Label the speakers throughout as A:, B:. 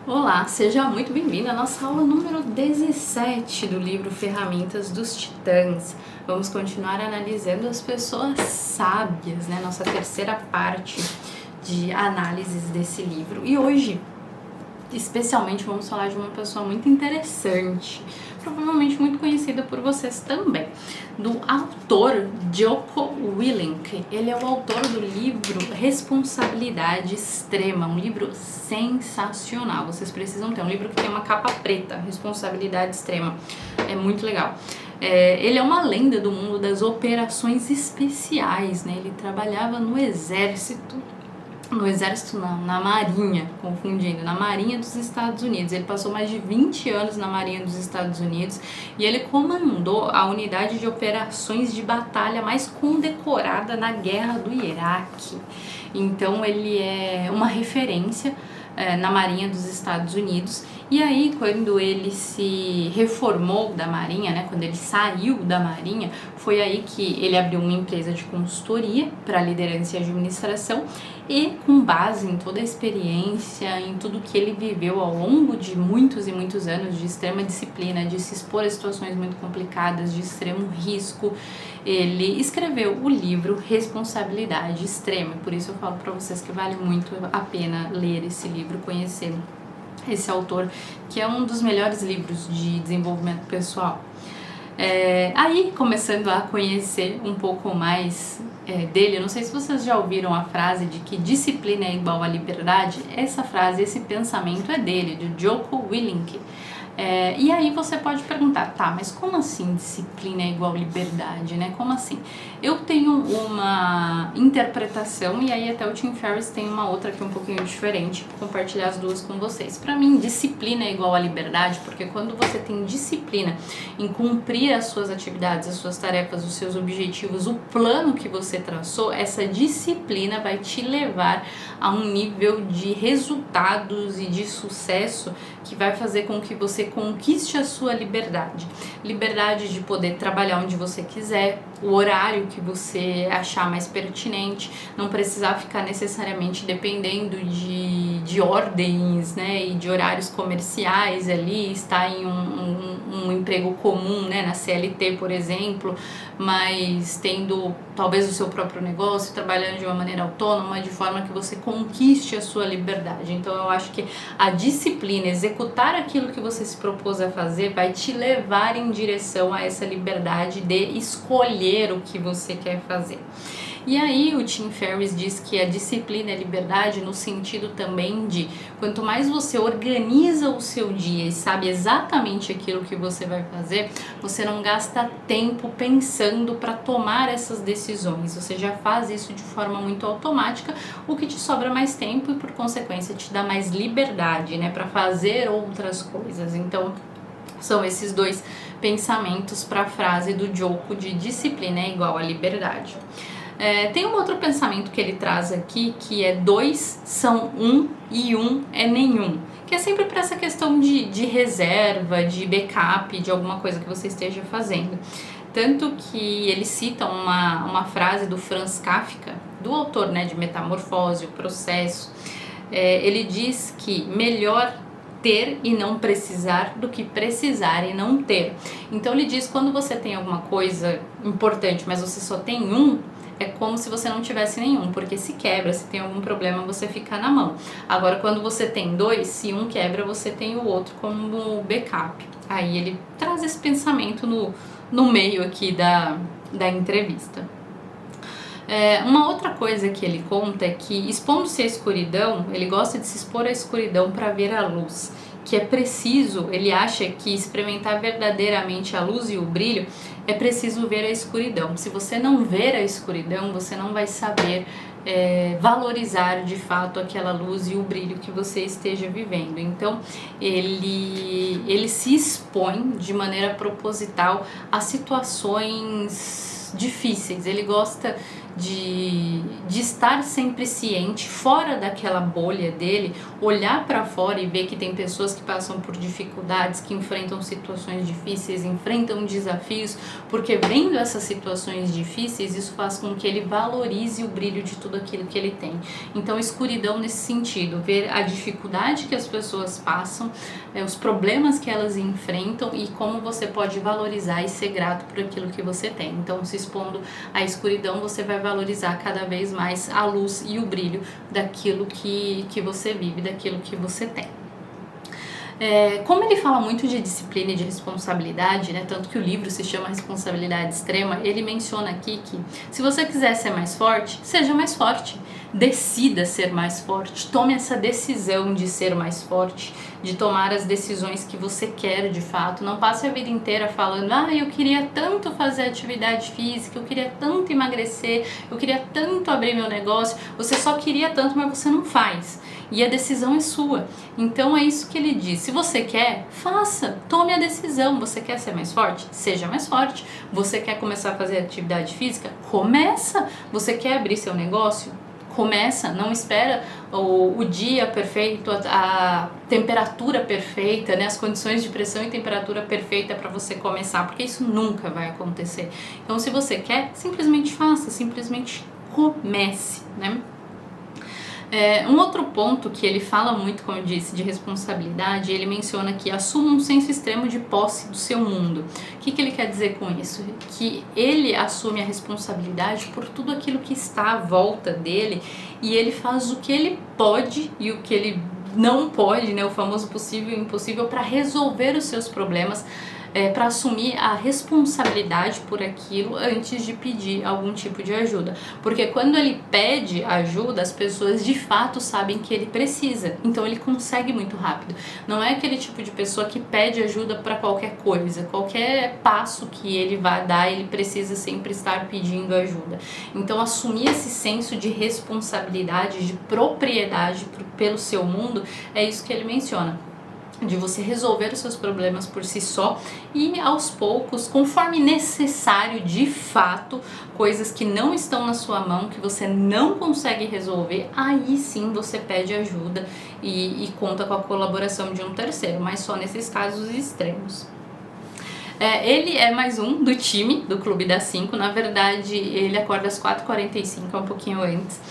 A: Olá, seja muito bem-vindo à nossa aula número 17 do livro Ferramentas dos Titãs. Vamos continuar analisando as pessoas sábias, né? Nossa terceira parte de análises desse livro. E hoje, especialmente, vamos falar de uma pessoa muito interessante, provavelmente muito conhecida por vocês também, do autor Jocko Willink. Ele é o autor do livro Responsabilidade Extrema, um livro sensacional. Vocês precisam ter um livro que tem uma capa preta, Responsabilidade Extrema. É muito legal. Ele é uma lenda do mundo das operações especiais, né? Ele trabalhava no exército, na Marinha, confundindo, na Marinha dos Estados Unidos. Ele passou mais de 20 anos na Marinha dos Estados Unidos e ele comandou a unidade de operações de batalha mais condecorada na Guerra do Iraque. Então ele é uma referência na Marinha dos Estados Unidos. E aí, quando ele se reformou da Marinha, né, quando ele saiu da Marinha, foi aí que ele abriu uma empresa de consultoria para liderança e administração, e com base em toda a experiência, em tudo que ele viveu ao longo de muitos e muitos anos de extrema disciplina, de se expor a situações muito complicadas, de extremo risco, ele escreveu o livro Responsabilidade Extrema. Por isso eu falo para vocês que vale muito a pena ler esse livro, conhecer esse autor, que é um dos melhores livros de desenvolvimento pessoal. Aí, começando a conhecer um pouco mais dele, eu não sei se vocês já ouviram a frase de que disciplina é igual a liberdade. Essa frase, esse pensamento é dele, de Jocko Willink. E aí você pode perguntar, tá, mas como assim disciplina é igual liberdade, né? Como assim? Eu tenho uma interpretação, e aí até o Tim Ferriss tem uma outra que é um pouquinho diferente, vou compartilhar as duas com vocês. Pra mim, disciplina é igual a liberdade, porque quando você tem disciplina em cumprir as suas atividades, as suas tarefas, os seus objetivos, o plano que você traçou, essa disciplina vai te levar a um nível de resultados e de sucesso que vai fazer com que você conquiste a sua liberdade. Liberdade de poder trabalhar onde você quiser, o horário que você achar mais pertinente, não precisar ficar necessariamente dependendo de ordens, né, e de horários comerciais ali, estar em um emprego comum, né, na CLT, por exemplo, mas tendo talvez o seu próprio negócio, trabalhando de uma maneira autônoma, de forma que você conquiste a sua liberdade. Então eu acho que a disciplina, executar aquilo que você se propôs a fazer, vai te levar em direção a essa liberdade de escolher o que você quer fazer. E aí o Tim Ferriss diz que a disciplina é liberdade no sentido também de quanto mais você organiza o seu dia e sabe exatamente aquilo que você vai fazer, você não gasta tempo pensando para tomar essas decisões. Você já faz isso de forma muito automática, o que te sobra mais tempo e por consequência te dá mais liberdade, né, para fazer outras coisas. Então são esses dois pensamentos para a frase do Jocko de disciplina é igual a liberdade. Tem um outro pensamento que ele traz aqui, que é 2 são 1 e 1 é nenhum, que é sempre para essa questão de reserva, de backup, de alguma coisa que você esteja fazendo. Tanto que ele cita uma frase do Franz Kafka, do autor, né, de Metamorfose, o Processo. Ele diz que melhor ter e não precisar do que precisar e não ter. Então ele diz, quando você tem alguma coisa importante, mas você só tem um, é como se você não tivesse nenhum, porque se quebra, se tem algum problema, você fica na mão. Agora, quando você tem dois, se um quebra, você tem o outro como backup. Aí ele traz esse pensamento no meio aqui da entrevista. Uma outra coisa que ele conta é que, expondo-se à escuridão, ele gosta de se expor à escuridão para ver a luz, que é preciso, ele acha que experimentar verdadeiramente a luz e o brilho é preciso ver a escuridão. Se você não ver a escuridão, você não vai saber valorizar de fato aquela luz e o brilho que você esteja vivendo. Então ele se expõe de maneira proposital a situações difíceis. Ele gosta de estar sempre ciente, fora daquela bolha dele, olhar para fora e ver que tem pessoas que passam por dificuldades, que enfrentam situações difíceis, enfrentam desafios, porque vendo essas situações difíceis, isso faz com que ele valorize o brilho de tudo aquilo que ele tem. Então, escuridão nesse sentido, ver a dificuldade que as pessoas passam, os problemas que elas enfrentam e como você pode valorizar e ser grato por aquilo que você tem. Então, se expondo à escuridão, você vai valorizar cada vez mais a luz e o brilho daquilo que você vive, daquilo que você tem. Como ele fala muito de disciplina e de responsabilidade, né, tanto que o livro se chama Responsabilidade Extrema, ele menciona aqui que se você quiser ser mais forte, seja mais forte. Decida ser mais forte, tome essa decisão de ser mais forte, de tomar as decisões que você quer de fato. Não passe a vida inteira falando, eu queria tanto fazer atividade física, eu queria tanto emagrecer, eu queria tanto abrir meu negócio. Você só queria tanto, mas você não faz. E a decisão é sua. Então é isso que ele diz. Se você quer, faça, tome a decisão. Você quer ser mais forte? Seja mais forte. Você quer começar a fazer atividade física? Começa. Você quer abrir seu negócio? Começa, não espera o dia perfeito, a temperatura perfeita, né? As condições de pressão e temperatura perfeita para você começar, porque isso nunca vai acontecer. Então, se você quer, simplesmente faça, simplesmente comece, né? Um outro ponto que ele fala muito, como eu disse, de responsabilidade, ele menciona que assuma um senso extremo de posse do seu mundo. O que ele quer dizer com isso? Que ele assume a responsabilidade por tudo aquilo que está à volta dele e ele faz o que ele pode e o que ele não pode, né, o famoso possível e impossível, para resolver os seus problemas, para assumir a responsabilidade por aquilo antes de pedir algum tipo de ajuda. Porque quando ele pede ajuda, as pessoas de fato sabem que ele precisa, então ele consegue muito rápido. Não é aquele tipo de pessoa que pede ajuda para qualquer coisa, qualquer passo que ele vai dar, ele precisa sempre estar pedindo ajuda. Então, assumir esse senso de responsabilidade, de propriedade pelo seu mundo, é isso que ele menciona. De você resolver os seus problemas por si só e aos poucos, conforme necessário de fato, coisas que não estão na sua mão, que você não consegue resolver, aí sim você pede ajuda e conta com a colaboração de um terceiro, mas só nesses casos extremos. Ele é mais um do time, do Clube das 5, na verdade ele acorda às 4h45, um pouquinho antes,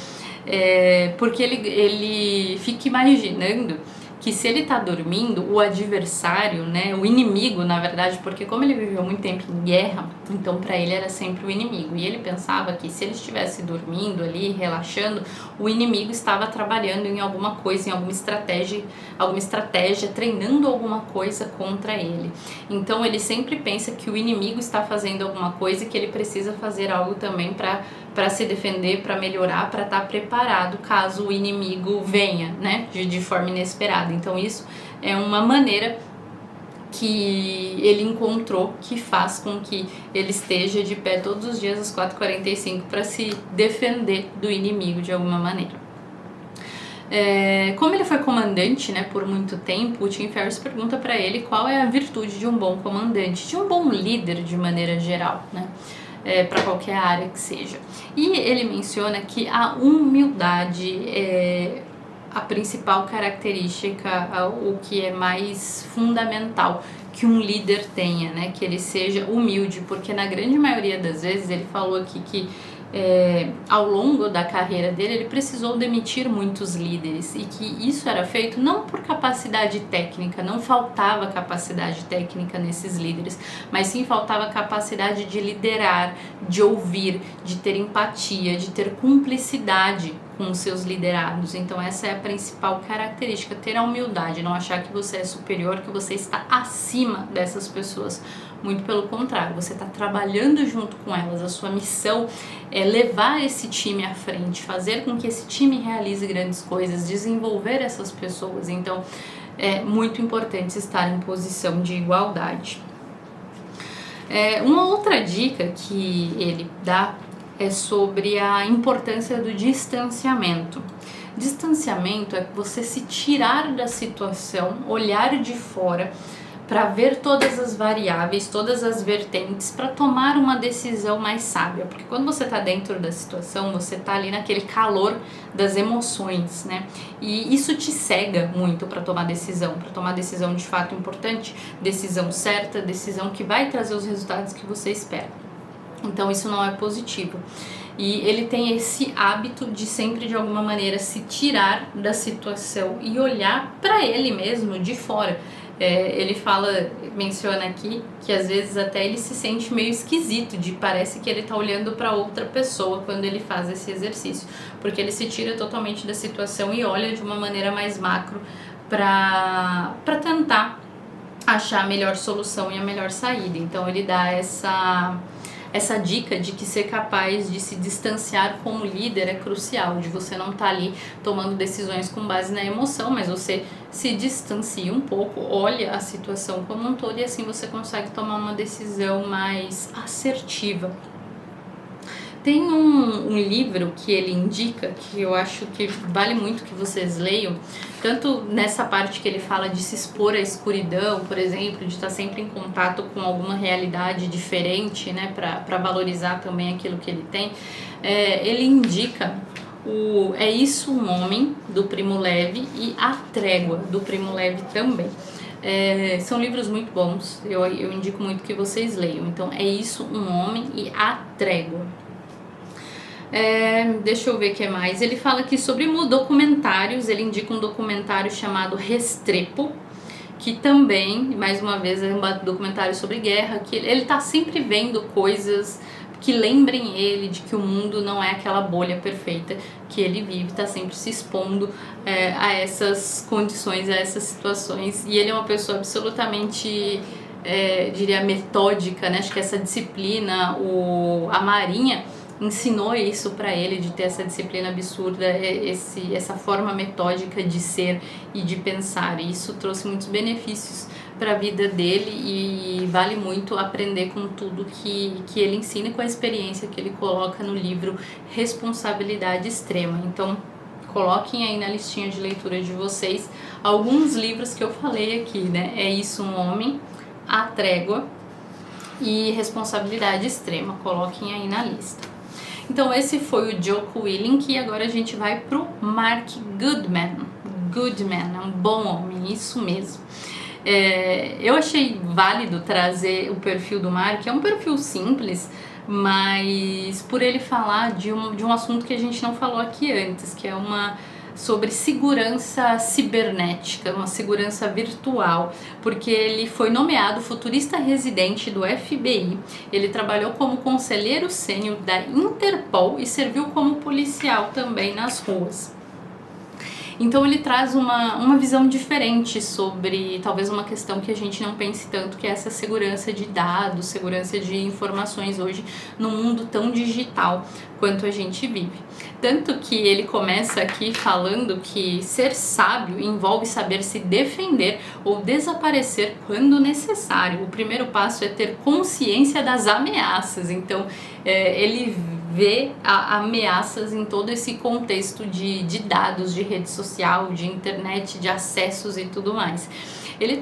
A: porque ele fica imaginando que se ele tá dormindo, o adversário, né, o inimigo, na verdade, porque como ele viveu muito tempo em guerra, então para ele era sempre o inimigo. E ele pensava que se ele estivesse dormindo ali, relaxando, o inimigo estava trabalhando em alguma coisa, em alguma estratégia, treinando alguma coisa contra ele. Então ele sempre pensa que o inimigo está fazendo alguma coisa e que ele precisa fazer algo também para se defender, para melhorar, para estar preparado caso o inimigo venha, né, de forma inesperada. Então isso é uma maneira que ele encontrou que faz com que ele esteja de pé todos os dias às 4h45 para se defender do inimigo de alguma maneira. Como ele foi comandante, né, por muito tempo, o Tim Ferriss pergunta para ele qual é a virtude de um bom comandante, de um bom líder de maneira geral, né? Para qualquer área que seja. E ele menciona que a humildade é a principal característica, o que é mais fundamental que um líder tenha, né? Que ele seja humilde, porque na grande maioria das vezes, ele falou aqui que ao longo da carreira dele, ele precisou demitir muitos líderes e que isso era feito não por capacidade técnica, não faltava capacidade técnica nesses líderes, mas sim faltava capacidade de liderar, de ouvir, de ter empatia, de ter cumplicidade com os seus liderados. Então essa é a principal característica, ter a humildade, não achar que você é superior, que você está acima dessas pessoas. Muito pelo contrário, você está trabalhando junto com elas. A sua missão é levar esse time à frente, fazer com que esse time realize grandes coisas, desenvolver essas pessoas. Então é muito importante estar em posição de igualdade. Uma outra dica que ele dá é sobre a importância do distanciamento. Distanciamento é você se tirar da situação, olhar de fora, para ver todas as variáveis, todas as vertentes, para tomar uma decisão mais sábia. Porque quando você está dentro da situação, você está ali naquele calor das emoções, né? E isso te cega muito para tomar decisão de fato importante, decisão certa, decisão que vai trazer os resultados que você espera. Então isso não é positivo. E ele tem esse hábito de sempre de alguma maneira se tirar da situação e olhar para ele mesmo de fora. Ele menciona aqui que às vezes até ele se sente meio esquisito, parece que ele tá olhando para outra pessoa quando ele faz esse exercício, porque ele se tira totalmente da situação e olha de uma maneira mais macro para tentar achar a melhor solução e a melhor saída. Então ele dá essa dica de que ser capaz de se distanciar como líder é crucial, de você não estar ali tomando decisões com base na emoção, mas você se distancia um pouco, olha a situação como um todo e assim você consegue tomar uma decisão mais assertiva. Tem um livro que ele indica, que eu acho que vale muito que vocês leiam, tanto nessa parte que ele fala de se expor à escuridão, por exemplo, de estar sempre em contato com alguma realidade diferente, né, para valorizar também aquilo que ele tem. Ele indica É Isso um Homem, do Primo Levi, e A Trégua, do Primo Levi também. São livros muito bons, eu indico muito que vocês leiam. Então, É Isso um Homem e A Trégua. Deixa eu ver o que mais. Ele fala aqui sobre documentários. Ele indica um documentário chamado Restrepo, que também, mais uma vez, é um documentário sobre guerra, que ele tá sempre vendo coisas que lembrem ele de que o mundo não é aquela bolha perfeita que ele vive, tá sempre se expondo a essas condições, a essas situações, e ele é uma pessoa absolutamente, diria, metódica, né? Acho que essa disciplina, a Marinha ensinou isso para ele, de ter essa disciplina absurda, essa forma metódica de ser e de pensar, e isso trouxe muitos benefícios para a vida dele e vale muito aprender com tudo que ele ensina e com a experiência que ele coloca no livro Responsabilidade Extrema. Então coloquem aí na listinha de leitura de vocês alguns livros que eu falei aqui, né? É Isso um Homem, A Trégua e Responsabilidade Extrema, coloquem aí na lista. Então esse foi o Jocko Willink, e agora a gente vai pro Mark Goodman. Goodman, é um bom homem, isso mesmo. Eu achei válido trazer o perfil do Mark, é um perfil simples, mas por ele falar de um assunto que a gente não falou aqui antes, que é sobre segurança cibernética, uma segurança virtual, porque ele foi nomeado futurista residente do FBI, ele trabalhou como conselheiro sênior da Interpol e serviu como policial também nas ruas. Então ele traz uma visão diferente sobre talvez uma questão que a gente não pense tanto, que é essa segurança de dados, segurança de informações hoje no mundo tão digital quanto a gente vive. Tanto que ele começa aqui falando que ser sábio envolve saber se defender ou desaparecer quando necessário. O primeiro passo é ter consciência das ameaças. Então ele vê ameaças em todo esse contexto de dados, de rede social, de internet, de acessos e tudo mais. Ele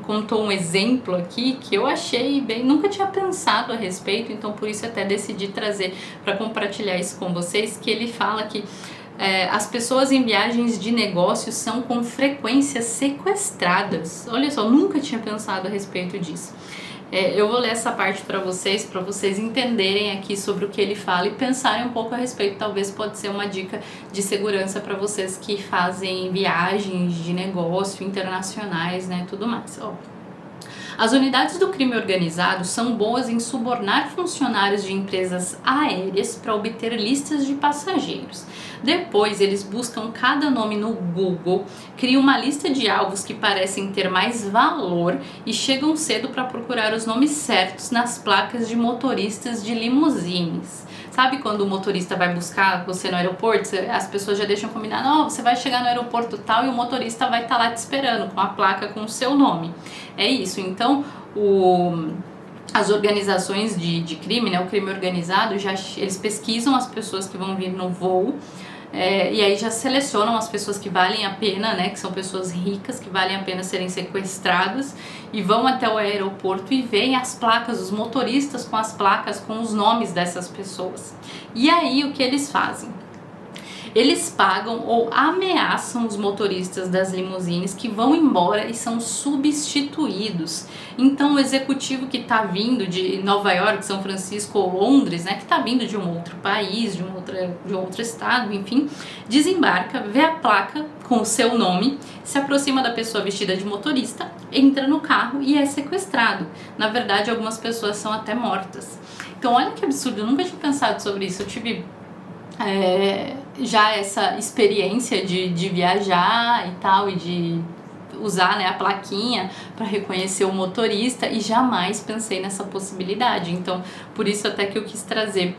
A: contou um exemplo aqui que eu achei nunca tinha pensado a respeito, então por isso até decidi trazer para compartilhar isso com vocês, que ele fala que as pessoas em viagens de negócios são com frequência sequestradas. Olha só, nunca tinha pensado a respeito disso. Eu vou ler essa parte para vocês entenderem aqui sobre o que ele fala e pensarem um pouco a respeito. Talvez pode ser uma dica de segurança para vocês que fazem viagens de negócio internacionais, né, tudo mais. As unidades do crime organizado são boas em subornar funcionários de empresas aéreas para obter listas de passageiros. Depois, eles buscam cada nome no Google, criam uma lista de alvos que parecem ter mais valor e chegam cedo para procurar os nomes certos nas placas de motoristas de limusines. Sabe quando o motorista vai buscar você no aeroporto, as pessoas já deixam combinado, não, você vai chegar no aeroporto tal e o motorista vai estar lá te esperando com a placa com o seu nome. É isso, então as organizações de crime, né, o crime organizado, eles pesquisam as pessoas que vão vir no voo, E aí já selecionam as pessoas que valem a pena, né, que são pessoas ricas, que valem a pena serem sequestradas, e vão até o aeroporto e veem as placas, os motoristas com as placas, com os nomes dessas pessoas. E aí o que eles fazem? Eles pagam ou ameaçam os motoristas das limusines que vão embora e são substituídos. Então o executivo que está vindo de Nova York, São Francisco ou Londres, né, que está vindo de um outro país, de um outro estado, enfim, desembarca, vê a placa com o seu nome, se aproxima da pessoa vestida de motorista, entra no carro e é sequestrado. Na verdade, algumas pessoas são até mortas. Então olha que absurdo, eu nunca tinha pensado sobre isso. Eu tive já essa experiência de viajar e tal, e de usar, né, a plaquinha para reconhecer o motorista, e jamais pensei nessa possibilidade. Então, por isso até que eu quis trazer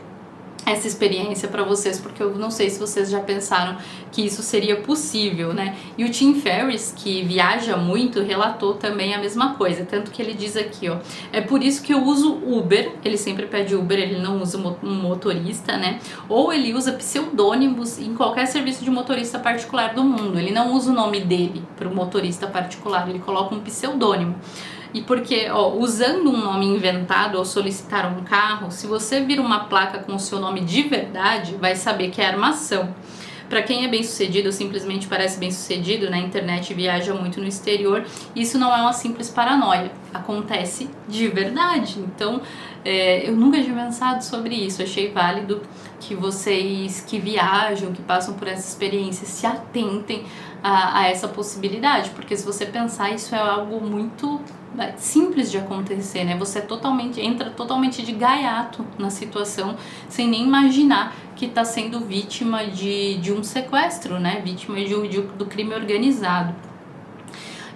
A: essa experiência para vocês, porque eu não sei se vocês já pensaram que isso seria possível, né? E o Tim Ferriss, que viaja muito, relatou também a mesma coisa, tanto que ele diz aqui, ó, é por isso que eu uso Uber, ele sempre pede Uber, ele não usa um motorista, né? Ou ele usa pseudônimos em qualquer serviço de motorista particular do mundo, ele não usa o nome dele para o motorista particular, ele coloca um pseudônimo. E porque, usando um nome inventado ao solicitar um carro, se você vir uma placa com o seu nome de verdade, vai saber que é armação. Para quem é bem sucedido ou simplesmente parece bem sucedido na internet e viaja muito no exterior, isso não é uma simples paranoia, acontece de verdade. Então, eu nunca tinha pensado sobre isso, achei válido que vocês que viajam, que passam por essa experiência, se atentem a essa possibilidade, porque se você pensar, isso é algo muito simples de acontecer, né? Você entra totalmente de gaiato na situação, sem nem imaginar que está sendo vítima de um sequestro, né? Vítima do crime organizado.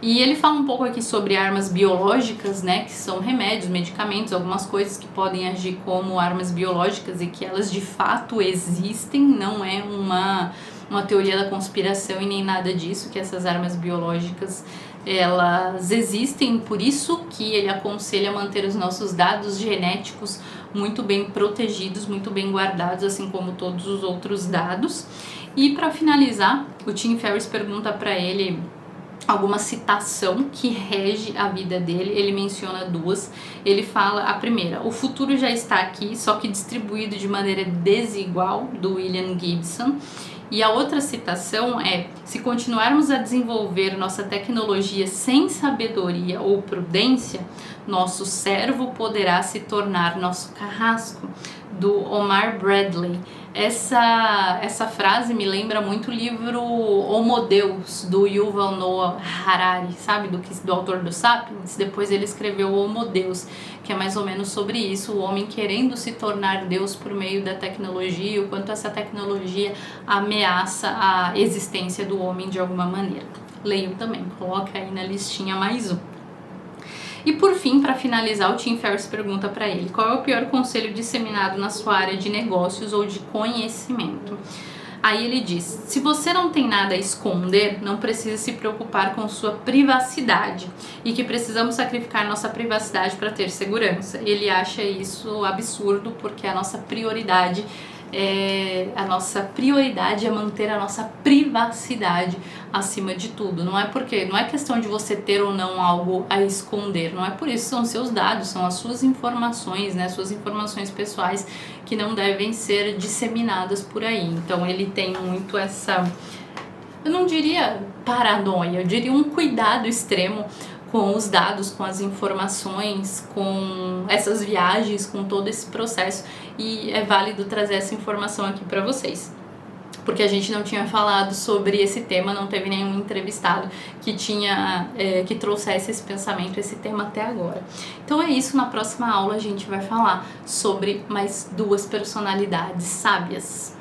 A: E ele fala um pouco aqui sobre armas biológicas, né, que são remédios, medicamentos, algumas coisas que podem agir como armas biológicas e que elas de fato existem, não é uma teoria da conspiração e nem nada disso, que essas armas biológicas elas existem, por isso que ele aconselha manter os nossos dados genéticos muito bem protegidos, muito bem guardados, assim como todos os outros dados. E para finalizar, o Tim Ferriss pergunta para ele alguma citação que rege a vida dele. Ele menciona duas. Ele fala a primeira: o futuro já está aqui, só que distribuído de maneira desigual, do William Gibson. E a outra citação é: se continuarmos a desenvolver nossa tecnologia sem sabedoria ou prudência, nosso servo poderá se tornar nosso carrasco, do Omar Bradley. Essa frase me lembra muito o livro Homo Deus, do Yuval Noah Harari, sabe? Do autor do Sapiens. Depois ele escreveu Homo Deus, que é mais ou menos sobre isso, o homem querendo se tornar Deus por meio da tecnologia, o quanto essa tecnologia ameaça a existência do homem de alguma maneira. Leiam também, coloca aí na listinha mais um. E por fim, para finalizar, o Tim Ferriss pergunta para ele: qual é o pior conselho disseminado na sua área de negócios ou de conhecimento? Aí ele diz: se você não tem nada a esconder, não precisa se preocupar com sua privacidade, e que precisamos sacrificar nossa privacidade para ter segurança. Ele acha isso absurdo, porque a nossa prioridade é manter a nossa privacidade acima de tudo. Não é questão de você ter ou não algo a esconder, não é por isso, são seus dados, são as suas informações, né, suas informações pessoais que não devem ser disseminadas por aí. Então ele tem muito essa, eu não diria paranoia, eu diria um cuidado extremo com os dados, com as informações, com essas viagens, com todo esse processo, e é válido trazer essa informação aqui para vocês, porque a gente não tinha falado sobre esse tema, não teve nenhum entrevistado que trouxesse esse pensamento, esse tema até agora. Então é isso, na próxima aula a gente vai falar sobre mais duas personalidades sábias.